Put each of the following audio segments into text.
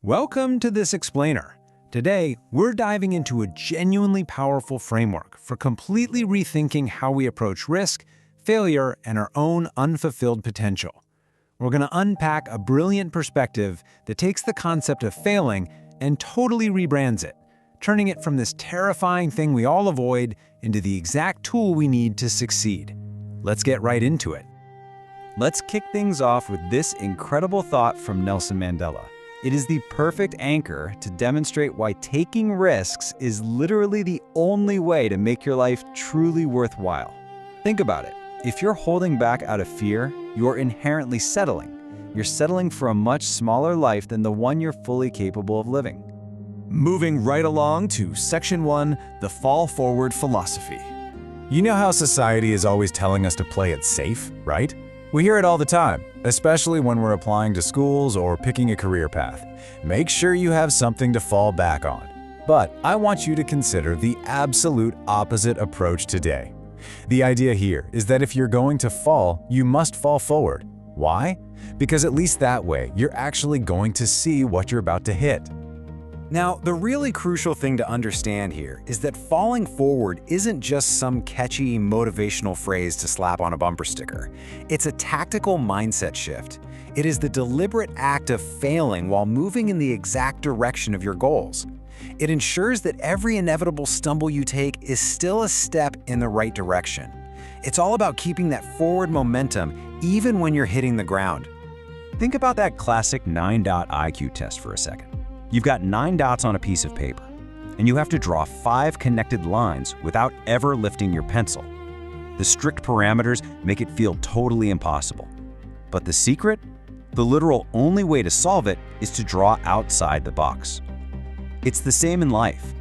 Welcome to This Explainer. Today, we're diving into a genuinely powerful framework for completely rethinking how we approach risk, failure, and our own unfulfilled potential. We're going to unpack a brilliant perspective that takes the concept of failing and totally rebrands it, turning it from this terrifying thing we all avoid into the exact tool we need to succeed. Let's get right into it. Let's kick things off with this incredible thought from Nelson Mandela. It is the perfect anchor to demonstrate why taking risks is literally the only way to make your life truly worthwhile. Think about it. If you're holding back out of fear, you're inherently settling. You're settling for a much smaller life than the one you're fully capable of living. Moving right along to Section 1, the Fall Forward Philosophy. You know how society is always telling us to play it safe, right? We hear it all the time, especially when we're applying to schools or picking a career path. Make sure you have something to fall back on. But I want you to consider the absolute opposite approach today. The idea here is that if you're going to fall, you must fall forward. Why? Because at least that way, you're actually going to see what you're about to hit. Now, the really crucial thing to understand here is that falling forward isn't just some catchy motivational phrase to slap on a bumper sticker. It's a tactical mindset shift. It is the deliberate act of failing while moving in the exact direction of your goals. It ensures that every inevitable stumble you take is still a step in the right direction. It's all about keeping that forward momentum even when you're hitting the ground. Think about that classic 9-dot IQ test for a second. You've got 9 dots on a piece of paper, and you have to draw 5 connected lines without ever lifting your pencil. The strict parameters make it feel totally impossible. But the secret? The literal only way to solve it is to draw outside the box. It's the same in life.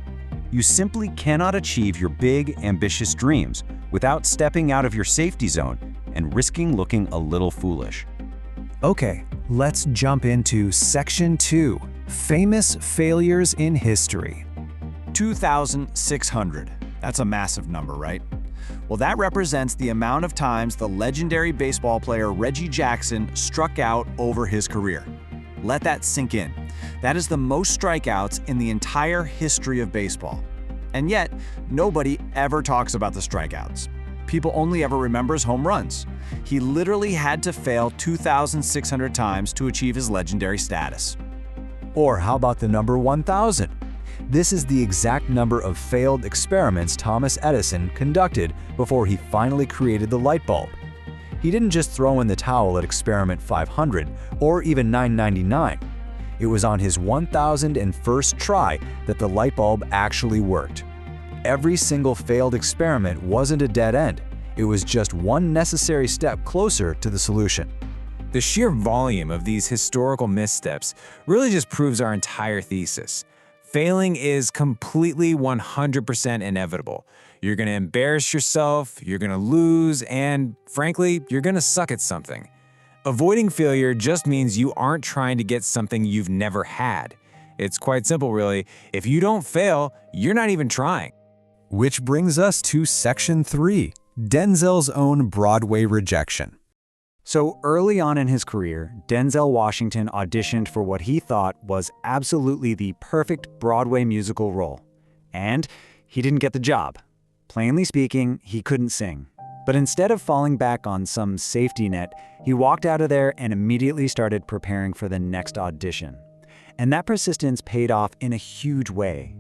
You simply cannot achieve your big, ambitious dreams without stepping out of your safety zone and risking looking a little foolish. Okay, let's jump into Section 2. Famous failures in history. 2,600. That's a massive number, right? Well, that represents the amount of times the legendary baseball player Reggie Jackson struck out over his career. Let that sink in. That is the most strikeouts in the entire history of baseball. And yet, nobody ever talks about the strikeouts. People only ever remembers home runs. He literally had to fail 2,600 times to achieve his legendary status. Or how about the number 1,000? This is the exact number of failed experiments Thomas Edison conducted before he finally created the light bulb. He didn't just throw in the towel at experiment 500 or even 999. It was on his 1,001st try that the light bulb actually worked. Every single failed experiment wasn't a dead end. It was just one necessary step closer to the solution. The sheer volume of these historical missteps really just proves our entire thesis. Failing is completely 100% inevitable. You're going to embarrass yourself, you're going to lose, and frankly, you're going to suck at something. Avoiding failure just means you aren't trying to get something you've never had. It's quite simple, really. If you don't fail, you're not even trying. Which brings us to Section 3, Denzel's own Broadway rejection. So early on in his career, Denzel Washington auditioned for what he thought was absolutely the perfect Broadway musical role. And he didn't get the job. Plainly speaking, he couldn't sing. But instead of falling back on some safety net, he walked out of there and immediately started preparing for the next audition. And that persistence paid off in a huge way.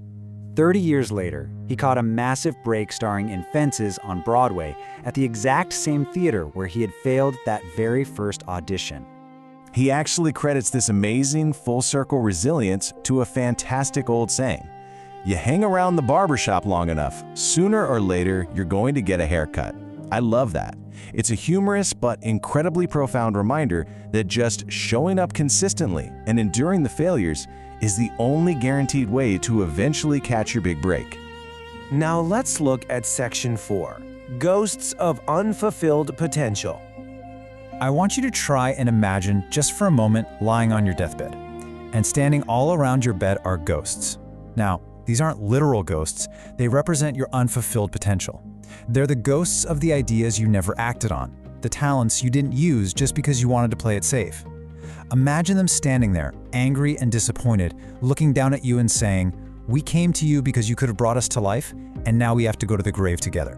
30 years later, he caught a massive break starring in Fences on Broadway at the exact same theater where he had failed that very first audition. He actually credits this amazing full-circle resilience to a fantastic old saying. You hang around the barbershop long enough, sooner or later you're going to get a haircut. I love that. It's a humorous but incredibly profound reminder that just showing up consistently and enduring the failures is the only guaranteed way to eventually catch your big break. Now let's look at Section 4, Ghosts of Unfulfilled Potential. I want you to try and imagine just for a moment lying on your deathbed, and standing all around your bed are ghosts. Now, these aren't literal ghosts, they represent your unfulfilled potential. They're the ghosts of the ideas you never acted on, the talents you didn't use just because you wanted to play it safe. Imagine them standing there, angry and disappointed, looking down at you and saying, "We came to you because you could have brought us to life, and now we have to go to the grave together."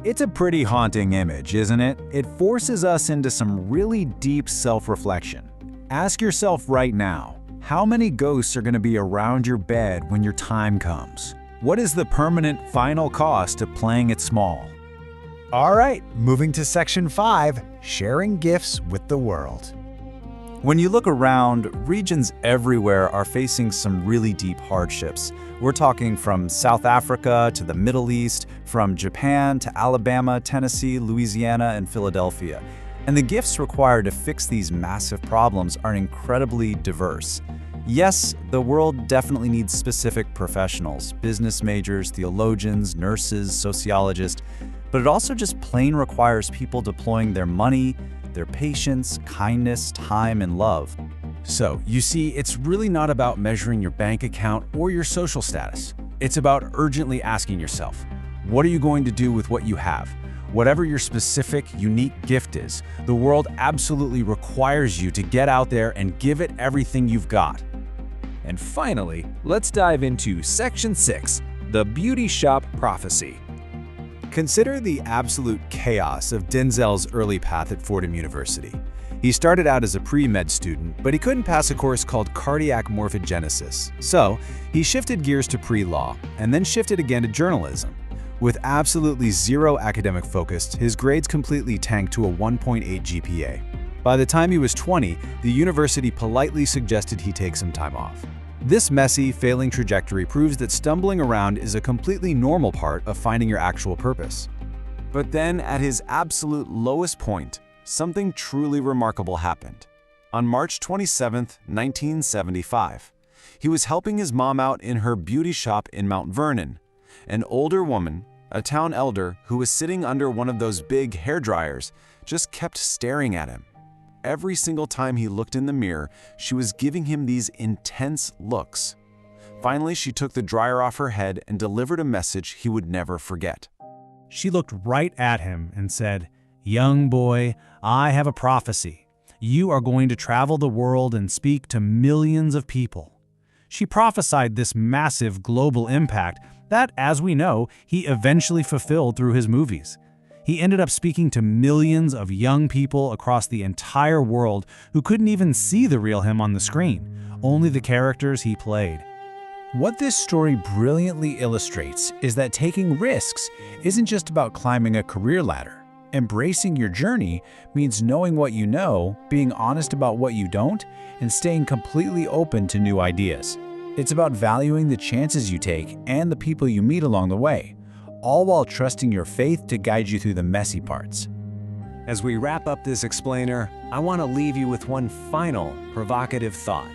It's a pretty haunting image, isn't it? It forces us into some really deep self-reflection. Ask yourself right now, how many ghosts are going to be around your bed when your time comes? What is the permanent final cost of playing it small? All right, moving to section 5, sharing gifts with the world. When you look around, regions everywhere are facing some really deep hardships. We're talking from South Africa to the Middle East, from Japan to Alabama, Tennessee, Louisiana, and Philadelphia. And the gifts required to fix these massive problems are incredibly diverse. Yes, the world definitely needs specific professionals, business majors, theologians, nurses, sociologists, but it also just plain requires people deploying their money, their patience, kindness, time, and love. So, you see, it's really not about measuring your bank account or your social status. It's about urgently asking yourself, what are you going to do with what you have? Whatever your specific, unique gift is, the world absolutely requires you to get out there and give it everything you've got. And finally, let's dive into Section 6, the Beauty Shop Prophecy. Consider the absolute chaos of Denzel's early path at Fordham University. He started out as a pre-med student, but he couldn't pass a course called cardiac morphogenesis. So he shifted gears to pre-law, and then shifted again to journalism. With absolutely zero academic focus, his grades completely tanked to a 1.8 GPA. By the time he was 20, the university politely suggested he take some time off. This messy, failing trajectory proves that stumbling around is a completely normal part of finding your actual purpose. But then, at his absolute lowest point, something truly remarkable happened. On March 27, 1975, he was helping his mom out in her beauty shop in Mount Vernon. An older woman, a town elder who was sitting under one of those big hair dryers, just kept staring at him. Every single time he looked in the mirror, she was giving him these intense looks. Finally, she took the dryer off her head and delivered a message he would never forget. She looked right at him and said, "Young boy, I have a prophecy. You are going to travel the world and speak to millions of people." She prophesied this massive global impact that, as we know, he eventually fulfilled through his movies. He ended up speaking to millions of young people across the entire world who couldn't even see the real him on the screen, only the characters he played. What this story brilliantly illustrates is that taking risks isn't just about climbing a career ladder. Embracing your journey means knowing what you know, being honest about what you don't, and staying completely open to new ideas. It's about valuing the chances you take and the people you meet along the way, all while trusting your faith to guide you through the messy parts. As we wrap up this explainer, I want to leave you with one final provocative thought.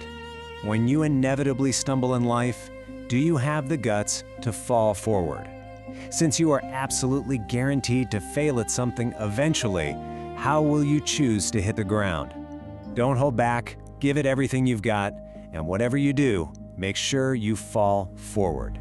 When you inevitably stumble in life, do you have the guts to fall forward? Since you are absolutely guaranteed to fail at something eventually, how will you choose to hit the ground? Don't hold back, give it everything you've got, and whatever you do, make sure you fall forward.